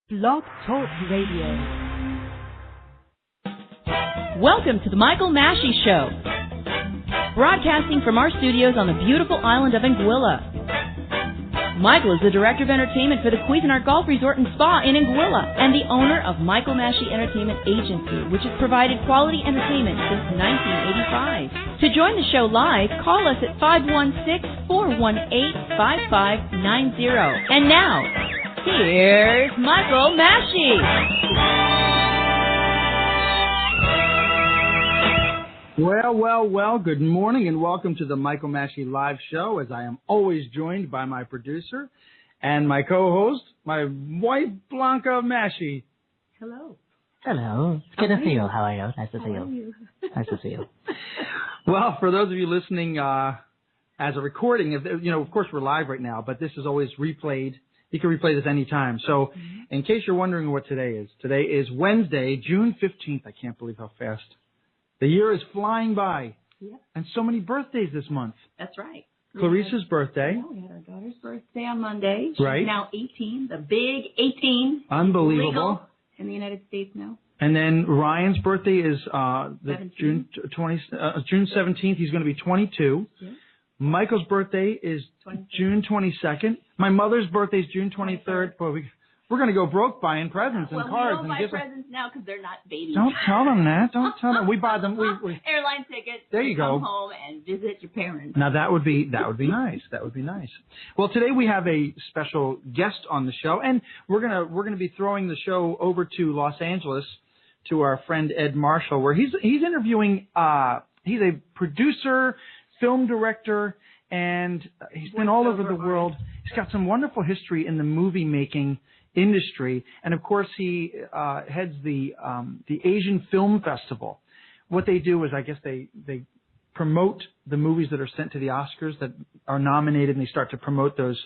Blog Talk Radio. Welcome to the Michael Massey Show, broadcasting from our studios on the beautiful island of Anguilla. Michael is the Director of Entertainment for the Cuisinart Golf Resort and Spa in Anguilla and the owner of Michael Massey Entertainment Agency, which has provided quality entertainment since 1985. To join the show live, call us at 516-418-5590. And now, here's Michael Massey. Well, good morning and welcome to the Michael Massey Live Show, as I am always joined by my producer and my co-host, my wife, Blanca Massey. Hello. Hello. It's good to see you. How are you? Nice to see you. Nice to see you. Well, for those of you listening as a recording, of course we're live right now, but this is always replayed. You can replay this anytime. So in case you're wondering what today is Wednesday, June 15th. I can't believe how fast. The year is flying by. Yep. And so many birthdays this month. That's right. Clarissa's birthday. We had our daughter's birthday on Monday. She's right. now 18, the big 18. Unbelievable. Legal in the United States now. And then Ryan's birthday is June 17th. He's going to be 22. Yeah. Michael's birthday is 23rd. June 22nd. My mother's birthday is June 23rd. Boy, we're going to go broke buying presents and cards. We don't buy presents now because they're not babies. Don't tell them that. Don't tell them. We buy them. We airline tickets. There you go. Come home and visit your parents. Now that would be nice. That would be nice. Well, today we have a special guest on the show, and we're gonna be throwing the show over to Los Angeles to our friend Ed Marshall, where he's interviewing. He's a producer, film director, and he's been all over the world. He's got some wonderful history in the movie making industry, and of course he heads the Asian Film Festival. What they do is, I guess they promote the movies that are sent to the Oscars that are nominated, and they start to promote those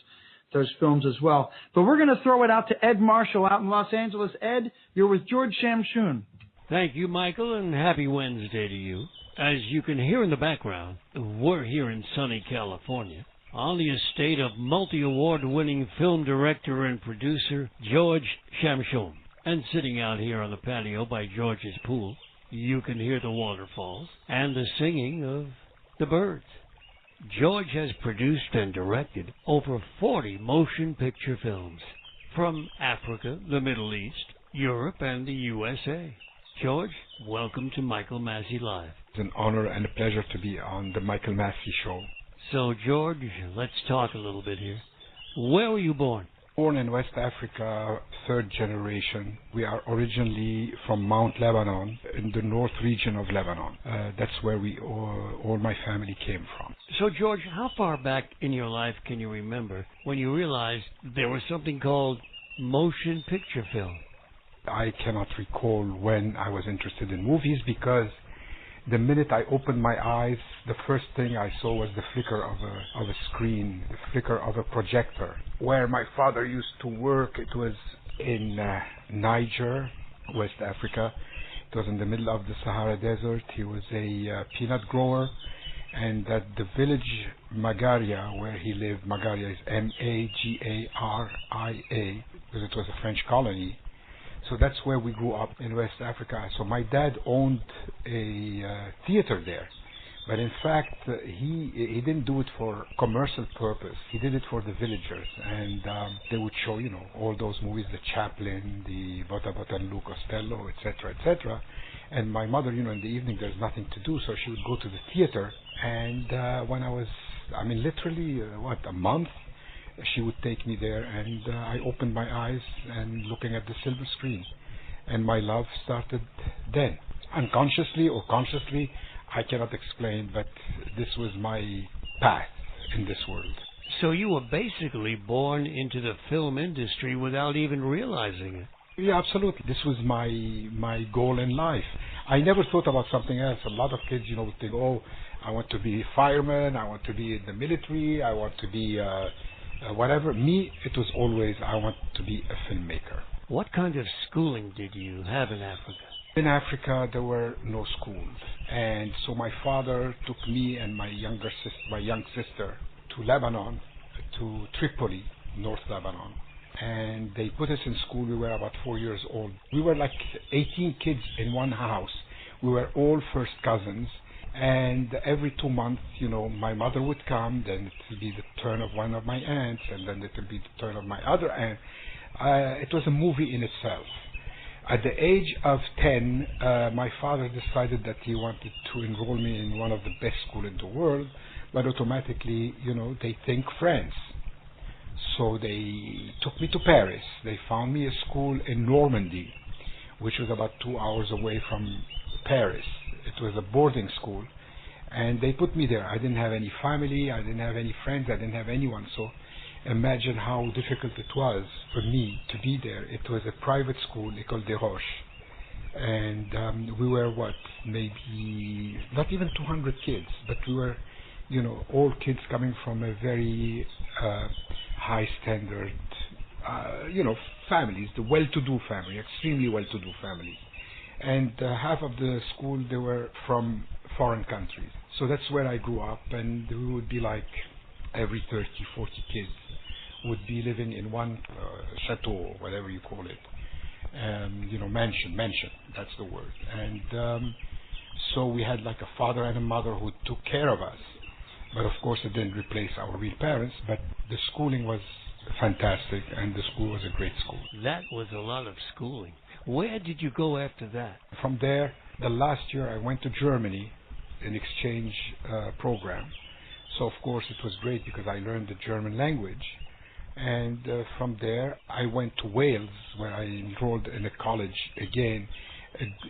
films as well. But we're going to throw it out to Ed Marshall out in Los Angeles. Ed, you're with George Chamchoum. Thank you, Michael, and happy Wednesday to you. As you can hear in the background, we're here in sunny California, on the estate of multi-award-winning film director and producer George Chamchoum. And sitting out here on the patio by George's pool, you can hear the waterfalls and the singing of the birds. George has produced and directed over 40 motion picture films from Africa, the Middle East, Europe, and the USA. George, welcome to Michael Massey Live. It's an honor and a pleasure to be on the Michael Massey Show. So, George, let's talk a little bit here. Where were you born? Born in West Africa, third generation. We are originally from Mount Lebanon, in the north region of Lebanon. That's where all my family came from. So, George, how far back in your life can you remember when you realized there was something called motion picture film? I cannot recall when I was interested in movies, because the minute I opened my eyes, the first thing I saw was the flicker of a screen, the flicker of a projector. Where my father used to work, it was in Niger, West Africa. It was in the middle of the Sahara Desert. He was a peanut grower. And at the village Magaria, where he lived, Magaria is Magaria, because it was a French colony. So that's where we grew up in West Africa. So my dad owned a theater there. But in fact, he didn't do it for commercial purpose. He did it for the villagers. And they would show, all those movies, the Chaplin, the Bota Bota and Lou Costello, etc., etc. And my mother, in the evening, there's nothing to do, so she would go to the theater. And when I was, literally, a month, she would take me there, and I opened my eyes and looking at the silver screen. And my love started then. Unconsciously or consciously, I cannot explain, but this was my path in this world. So you were basically born into the film industry without even realizing it. Yeah, absolutely. This was my goal in life. I never thought about something else. A lot of kids, would think, I want to be a fireman, I want to be in the military, I want to be whatever. Me, it was always, I want to be a filmmaker. What kind of schooling did you have in Africa? In Africa, there were no schools. And so my father took me and my young sister to Lebanon, to Tripoli, North Lebanon. and they put us in school. We were about 4 years old. We were like 18 kids in one house. We were all first cousins, and every 2 months, my mother would come, then it would be the turn of one of my aunts, and then it would be the turn of my other aunt. It was a movie in itself. At the age of 10, my father decided that he wanted to enroll me in one of the best schools in the world, but automatically, they think France. So they took me to Paris. They found me a school in Normandy, which was about 2 hours away from Paris. It was a boarding school, and they put me there. I didn't have any family, I didn't have any friends, I didn't have anyone. So imagine how difficult it was for me to be there. It was a private school, École des Roches, and we were maybe not even 200 kids, but we were, all kids coming from a very high standard, families, the well-to-do family, extremely well-to-do families. And half of the school, they were from foreign countries. So that's where I grew up, and we would be like every 30, 40 kids would be living in one chateau, or whatever you call it, mansion, that's the word. And so we had like a father and a mother who took care of us. But of course it didn't replace our real parents, but the schooling was fantastic, and the school was a great school. That was a lot of schooling. Where did you go after that? From there, the last year I went to Germany, an exchange program. So of course it was great because I learned the German language. And from there I went to Wales, where I enrolled in a college again,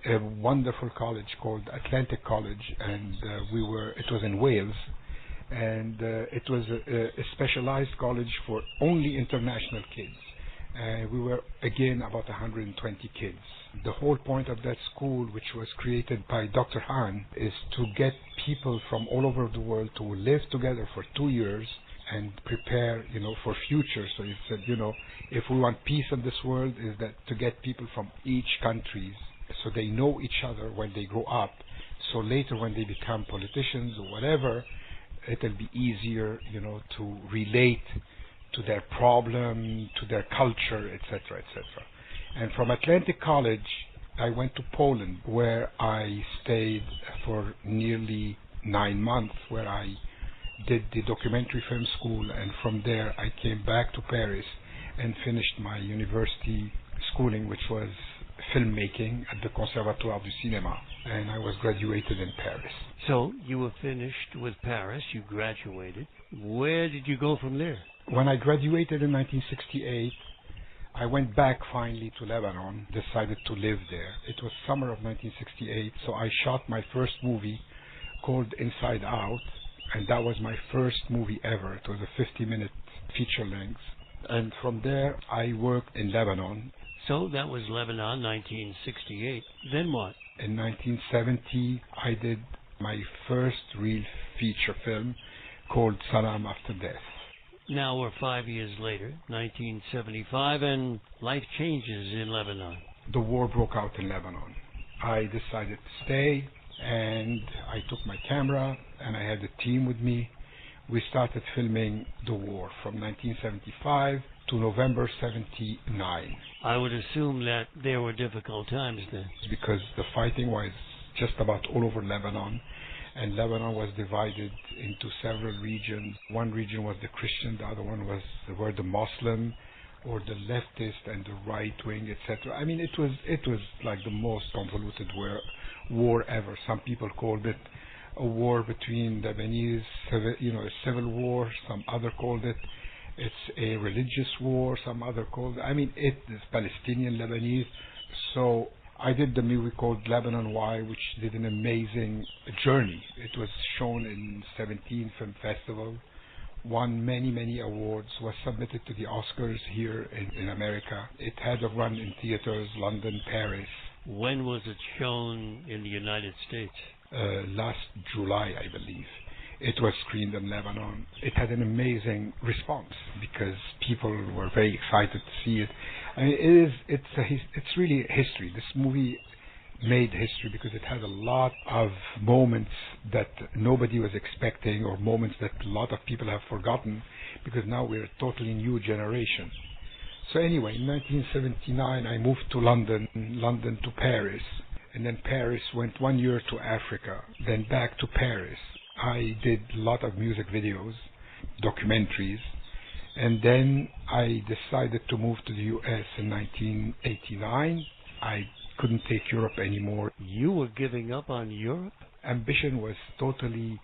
a wonderful college called Atlantic College, and it was in Wales. And it was a specialized college for only international kids. We were, again, about 120 kids. The whole point of that school, which was created by Dr. Hahn, is to get people from all over the world to live together for 2 years and prepare, for future. So he said, if we want peace in this world, is that to get people from each country so they know each other when they grow up. So later when they become politicians or whatever, it'll be easier, to relate to their problem, to their culture, etc., etc. And from Atlantic College, I went to Poland, where I stayed for nearly 9 months, where I did the documentary film school, and from there I came back to Paris and finished my university schooling, which was filmmaking at the Conservatoire du Cinéma, and I was graduated in Paris. So you were finished with Paris, you graduated. Where did you go from there? When I graduated in 1968, I went back finally to Lebanon, decided to live there. It was summer of 1968, so I shot my first movie called Inside Out, and that was my first movie ever. It was a 50-minute feature length. And from there, I worked in Lebanon. So that was Lebanon, 1968. Then what? In 1970, I did my first real feature film called Salam After Death. Now we're 5 years later, 1975, and life changes in Lebanon. The war broke out in Lebanon. I decided to stay, and I took my camera, and I had a team with me. We started filming the war from 1975 to November 79. I would assume that there were difficult times then. Because the fighting was just about all over Lebanon, and Lebanon was divided into several regions. One region was the Christian, the other one were the Muslim, or the leftist and the right wing, etc. I mean, it was like the most convoluted war ever. Some people called it a war between Lebanese, a civil war. Some other called it's a religious war. Some other called it is Palestinian Lebanese. So I did the movie called Lebanon Why, which did an amazing journey. It was shown in 17 film festivals, won many awards, was submitted to the Oscars here in America. It had a run in theaters, London, Paris. When was it shown in the United States? Last July, I believe. It was screened in Lebanon. It had an amazing response because people were very excited to see it. I mean, it's really history. This movie made history because it had a lot of moments that nobody was expecting, or moments that a lot of people have forgotten, because now we're a totally new generation. So anyway, in 1979, I moved to London to Paris, and then Paris went 1 year to Africa, then back to Paris. I did a lot of music videos, documentaries, and then I decided to move to the U.S. in 1989. I couldn't take Europe anymore. You were giving up on Europe? Ambition was totally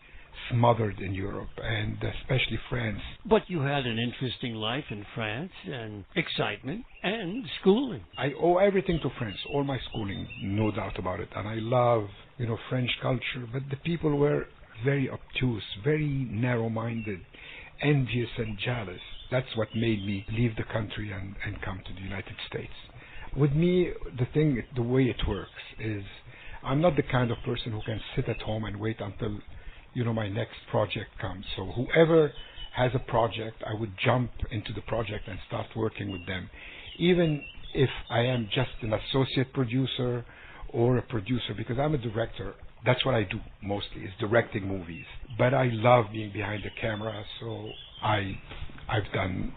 smothered in Europe, and especially France. But you had an interesting life in France, and excitement, and schooling. I owe everything to France, all my schooling, no doubt about it. And I love, French culture, but the people were very obtuse, very narrow-minded, envious and jealous. That's what made me leave the country and come to the United States. With me, the way it works is I'm not the kind of person who can sit at home and wait until my next project comes. So whoever has a project, I would jump into the project and start working with them. Even if I am just an associate producer or a producer, because I'm a director. That's what I do mostly, is directing movies. But I love being behind the camera, so I've done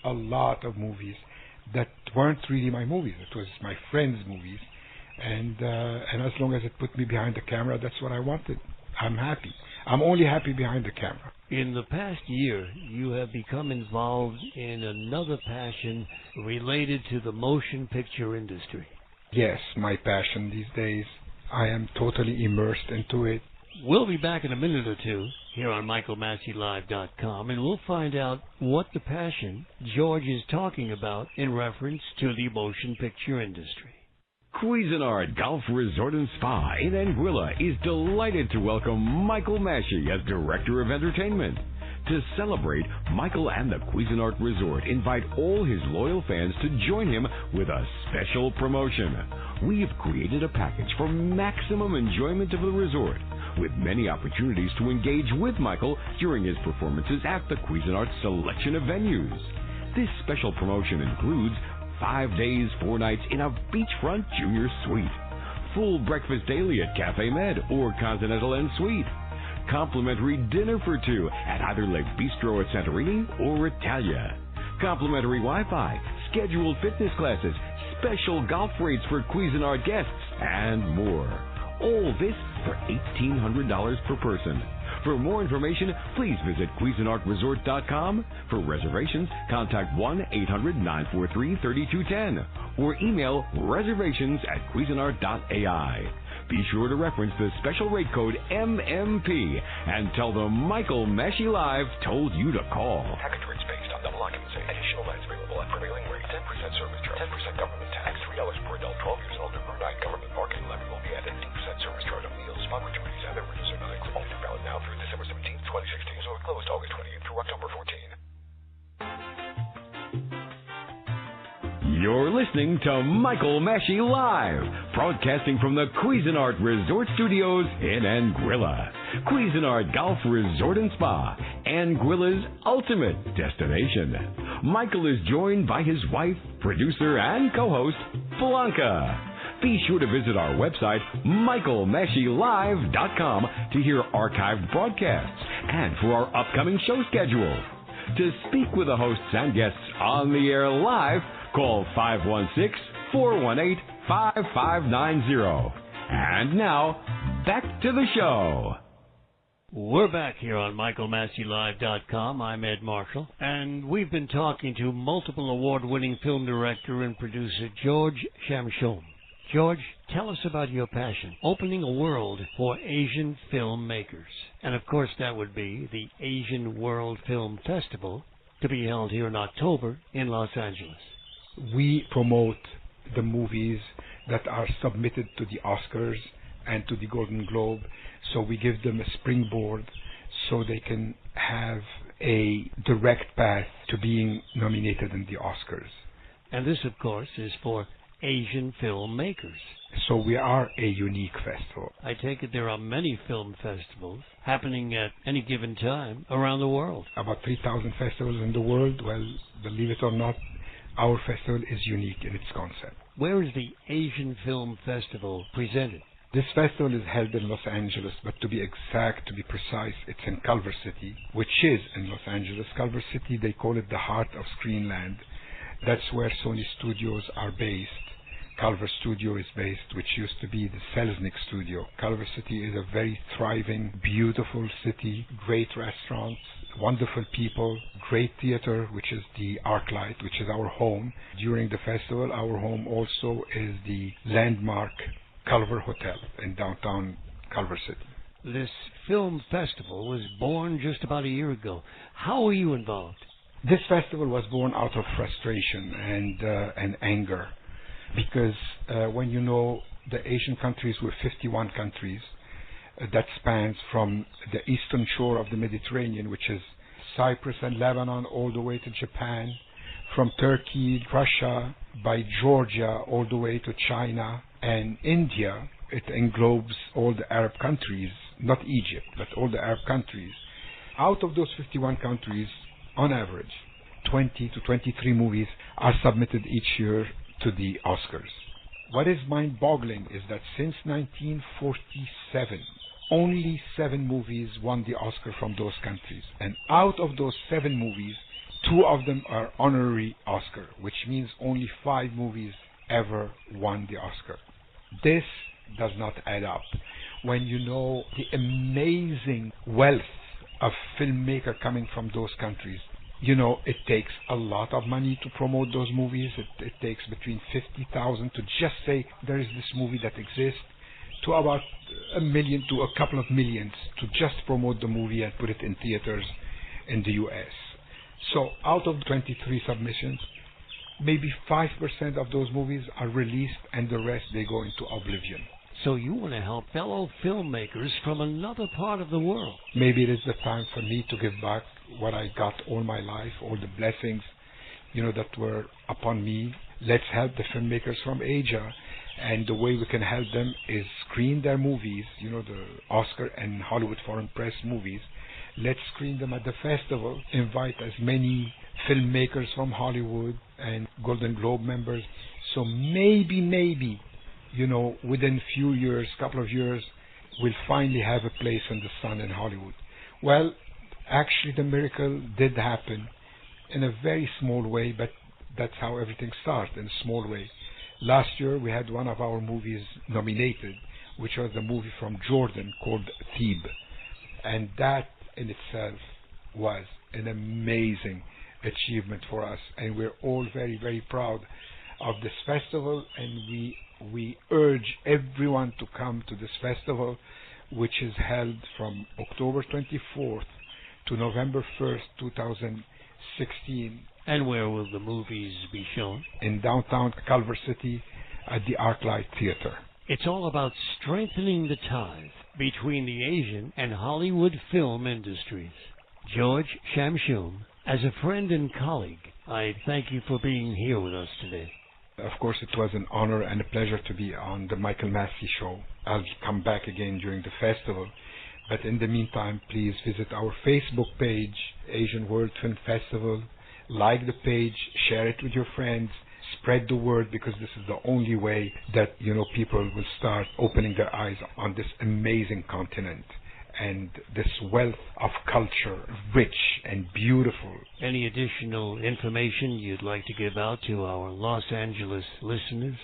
a lot of movies that weren't really my movies. It was my friends' movies. And as long as it put me behind the camera, that's what I wanted. I'm happy. I'm only happy behind the camera. In the past year, you have become involved in another passion related to the motion picture industry. Yes, my passion these days. I am totally immersed into it. We'll be back in a minute or two here on MichaelMasseyLive.com, and we'll find out what the passion George is talking about in reference to the motion picture industry. Cuisinart Golf Resort and Spa in Anguilla is delighted to welcome Michael Massey as Director of Entertainment. To celebrate, Michael and the Cuisinart Resort invite all his loyal fans to join him with a special promotion. We have created a package for maximum enjoyment of the resort, with many opportunities to engage with Michael during his performances at the Cuisinart selection of venues. This special promotion includes 5 days, 4 nights in a beachfront junior suite, full breakfast daily at Cafe Med or Continental and Suite, complimentary dinner for 2 at either Le Bistro at Santorini or Italia, complimentary Wi-Fi, scheduled fitness classes, special golf rates for Cuisinart guests, and more. All this for $1,800 per person. For more information, please visit CuisinartResort.com. For reservations, contact 1-800-943-3210 or email reservations@Cuisinart.ai. Be sure to reference the special rate code MMP and tell them Michael Massey Live told you to call. Package rates based on double occupancy. Additional nights available at prevailing rate. 10% service charge. 10% government tax. $3 per adult. 12 years and older per night. Government parking levy will be added. 15% service charge on meals, spa gratuities, and beverages are not included. Only valid now through December 17th, 2016, so it closed August 28th through October 14th. You're listening to Michael Massey Live, broadcasting from the Cuisinart Resort Studios in Anguilla. Cuisinart Golf Resort and Spa, Anguilla's ultimate destination. Michael is joined by his wife, producer, and co-host, Blanca. Be sure to visit our website, MichaelMasseyLive.com, to hear archived broadcasts and for our upcoming show schedule. To speak with the hosts and guests on the air live, call 516-418-5590. And now, back to the show. We're back here on MichaelMasseyLive.com. I'm Ed Marshall, and we've been talking to multiple award-winning film director and producer George Chamchoum. George, tell us about your passion, opening a world for Asian filmmakers. And of course that would be the Asian World Film Festival, to be held here in October in Los Angeles. We promote the movies that are submitted to the Oscars and to the Golden Globe, so we give them a springboard so they can have a direct path to being nominated in the Oscars. And this, of course, is for Asian filmmakers. So we are a unique festival. I take it there are many film festivals happening at any given time around the world. About 3,000 festivals in the world. Well, believe it or not, our festival is unique in its concept. Where is the Asian Film Festival presented? This festival is held in Los Angeles, but to be exact, to be precise, it's in Culver City, which is in Los Angeles. Culver City, they call it the heart of Screenland. That's where Sony Studios are based. Culver Studio is based, which used to be the Selznick Studio. Culver City is a very thriving, beautiful city, great restaurants, wonderful people, great theater, which is the ArcLight, which is our home. During the festival, our home also is the landmark Culver Hotel in downtown Culver City. This film festival was born just about a year ago. How were you involved? This festival was born out of frustration and anger. Because when you know the Asian countries were 51 countries, that spans from the eastern shore of the Mediterranean, which is Cyprus and Lebanon, all the way to Japan, from Turkey, Russia, by Georgia, all the way to China and India. It englobes all the Arab countries, not Egypt, but all the Arab countries. Out of those 51 countries, on average, 20 to 23 movies are submitted each year to the Oscars. What is mind-boggling is that since 1947, only 7 movies won the Oscar from those countries. And out of those 7 movies, 2 of them are honorary Oscar, which means only 5 movies ever won the Oscar. This does not add up. When you know the amazing wealth of filmmaker coming from those countries, you know, it takes a lot of money to promote those movies. It takes between $50,000 to just say there is this movie that exists, to about $1 million to a couple of millions to just promote the movie and put it in theaters in the U.S. So out of 23 submissions, maybe 5% of those movies are released and the rest they go into oblivion. So you want to help fellow filmmakers from another part of the world. Maybe it is the time for me to give back what I got all my life, all the blessings, that were upon me. Let's help the filmmakers from Asia. And the way we can help them is screen their movies, the Oscar and Hollywood Foreign Press movies. Let's screen them at the festival. Invite as many filmmakers from Hollywood and Golden Globe members. So maybe, within few years, couple of years, we'll finally have a place in the sun in Hollywood. Well, actually the miracle did happen in a very small way, but that's how everything starts, in a small way. Last year we had one of our movies nominated, which was the movie from Jordan called Thebe. And that in itself was an amazing achievement for us. And we're all very, very proud of this festival, and we urge everyone to come to this festival, which is held from October 24th to November 1st, 2016. And where will the movies be shown? In downtown Culver City at the ArcLight Theater. It's all about strengthening the ties between the Asian and Hollywood film industries. George Chamchoum, as a friend and colleague, I thank you for being here with us today. Of course, it was an honor and a pleasure to be on the Michael Massey Show. I'll come back again during the festival. But in the meantime, please visit our Facebook page, Asian World Film Festival. Like the page, share it with your friends, spread the word, because this is the only way that, people will start opening their eyes on this amazing continent and this wealth of culture, rich and beautiful. Any additional information you'd like to give out to our Los Angeles listeners?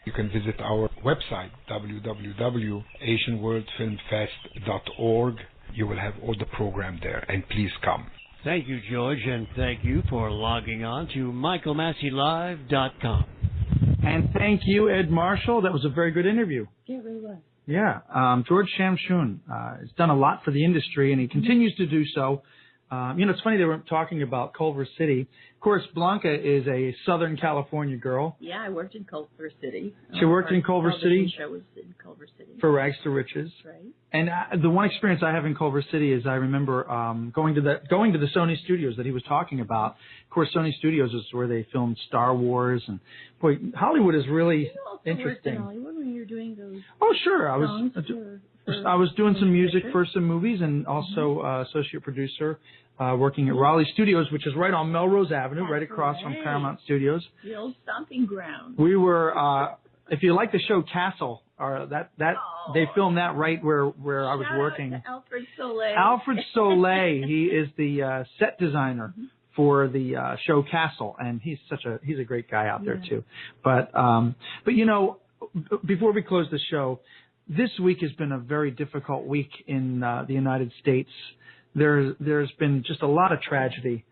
You can visit our website, www.asianworldfilmfest.org. You will have all the program there, and please come. Thank you, George, and thank you for logging on to MichaelMasseyLive.com. And thank you, Ed Marshall. That was a very good interview. Yeah, it really was. Yeah, George Chamchoum has done a lot for the industry, and he continues to do so. It's funny they were talking about Culver City. Of course, Blanca is a Southern California girl. Yeah, I worked in Culver City. She worked in Culver City. Show was in Culver City. For Rags to Riches. Right. And the one experience I have in Culver City is I remember going to the Sony Studios that he was talking about. Of course, Sony Studios is where they filmed Star Wars, and boy, Hollywood is really interesting. You also worked in Hollywood when you were doing those. Oh, sure, I was doing some music pictures. for some movies, and also associate producer. Working at Raleigh Studios, which is right on Melrose Avenue, right across from Paramount Studios. The old stomping ground. We were, if you like the show Castle, they filmed that right where I was working. Alfred Soleil. Alfred Soleil, he is the set designer for the show Castle, and he's a great guy out there too. But you know, before we close the show, this week has been a very difficult week in the United States. There's been just a lot of tragedy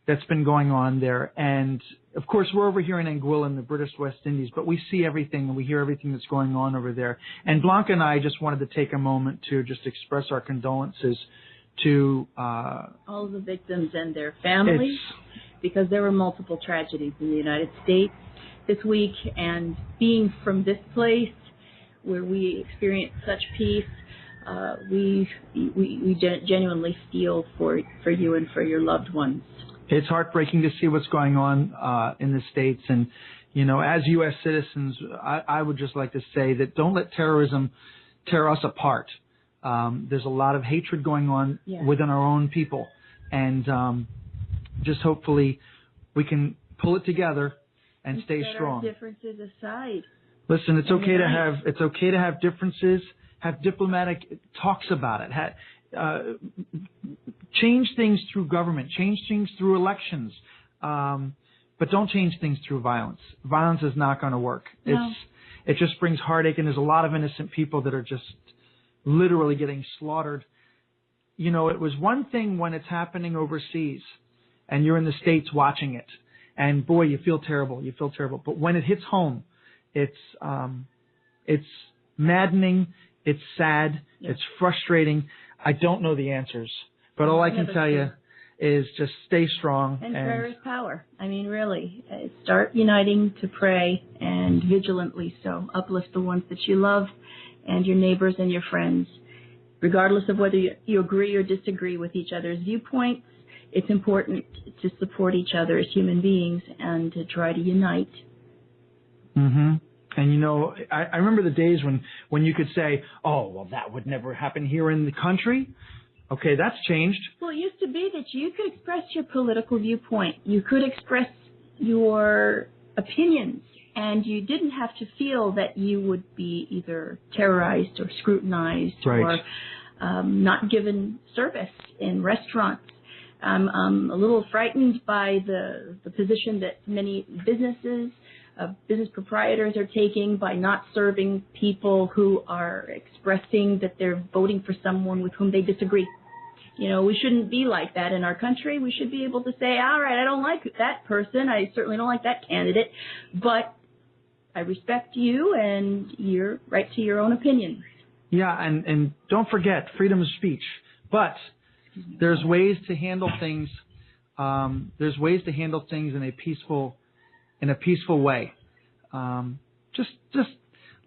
that's been going on there, and of course we're over here in Anguilla in the British West Indies, but we see everything and we hear everything that's going on over there. And Blanca and I just wanted to take a moment to just express our condolences to all of the victims and their families, because there were multiple tragedies in the United States this week, and being from this place where we experience such peace, we genuinely feel for you and for your loved ones. It's heartbreaking to see what's going on in the States, and you know, as U.S. citizens, I would just like to say that don't let terrorism tear us apart. There's a lot of hatred going on within our own people, and just hopefully we can pull it together and stay strong. Our differences aside. Listen, it's okay to have differences. Have diplomatic talks about it. Change things through government. Change things through elections. But don't change things through violence. Violence is not going to work. No. It just brings heartache, and there's a lot of innocent people that are just literally getting slaughtered. You know, it was one thing when it's happening overseas and you're in the States watching it, and boy, you feel terrible. But when it hits home, it's maddening, it's sad, it's frustrating. I don't know the answers, but all I can tell you is just stay strong. And prayer is power. I mean, really, start uniting to pray, and vigilantly so. Uplift the ones that you love and your neighbors and your friends. Regardless of whether you agree or disagree with each other's viewpoints, it's important to support each other as human beings and to try to unite. Mm-hmm. And, you know, I remember the days when you could say, oh, well, that would never happen here in the country. Okay, that's changed. Well, it used to be that you could express your political viewpoint. You could express your opinions, and you didn't have to feel that you would be either terrorized or scrutinized or not given service in restaurants. I'm a little frightened by the position that many business proprietors are taking by not serving people who are expressing that they're voting for someone with whom they disagree. You know, we shouldn't be like that in our country. We should be able to say, all right, I don't like that person. I certainly don't like that candidate, but I respect you and you're right to your own opinion. Yeah, and don't forget freedom of speech. But there's ways to handle things. There's ways to handle things in a peaceful way. Just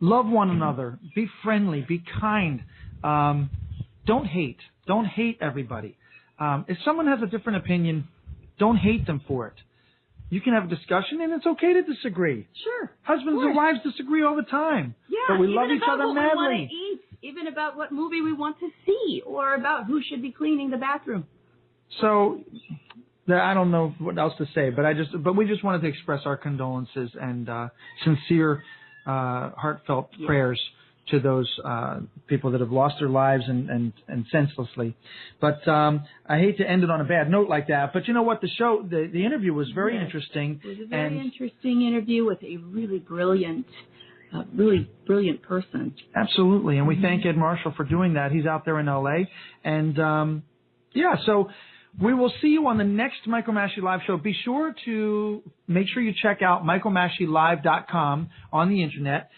love one another. Be friendly. Be kind. Don't hate. Don't hate everybody. If someone has a different opinion, don't hate them for it. You can have a discussion, and it's okay to disagree. Sure. Husbands and wives disagree all the time. Yeah, but we love each other madly. Even about what we want to eat, even about what movie we want to see, or about who should be cleaning the bathroom. So, I don't know what else to say, but we just wanted to express our condolences and sincere, heartfelt prayers to those people that have lost their lives and senselessly. But I hate to end it on a bad note like that. But you know what? The interview was very interesting. It was a very interesting interview with a really brilliant person. Absolutely. And we thank Ed Marshall for doing that. He's out there in L.A. And, so we will see you on the next Michael Massey Live show. Be sure to make sure you check out michaelmasseylive.com on the Internet.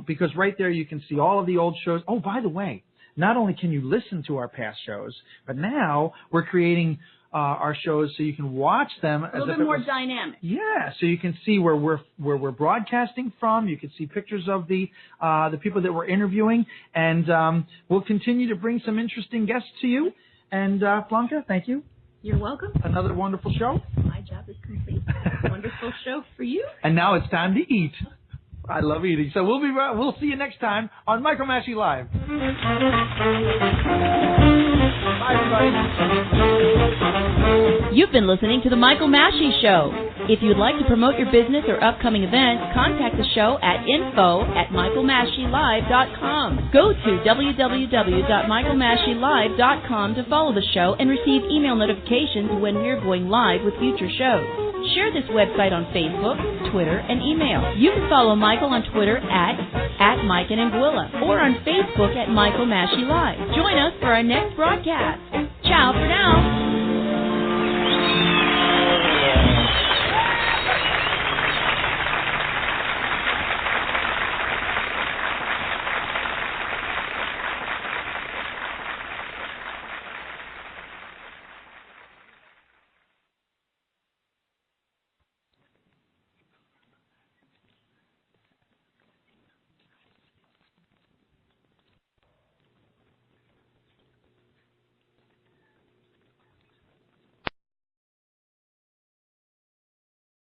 Because right there you can see all of the old shows. Oh, by the way, not only can you listen to our past shows, but now we're creating our shows so you can watch them a little bit more dynamic. Yeah, so you can see where we're broadcasting from. You can see pictures of the people that we're interviewing, and we'll continue to bring some interesting guests to you. And Blanca, thank you. You're welcome. Another wonderful show. My job is complete. Wonderful show for you. And now it's time to eat. I love eating. So we'll see you next time on Michael Massey Live. Bye, everybody. You've been listening to The Michael Massey Show. If you'd like to promote your business or upcoming events, contact the show at info@michaelmashielive.com. Go to www.michaelmashielive.com to follow the show and receive email notifications when we're going live with future shows. Share this website on Facebook, Twitter, and email. You can follow Michael on Twitter at Mike and Anguilla, or on Facebook at Michael Mashi Live. Join us for our next broadcast. Ciao for now.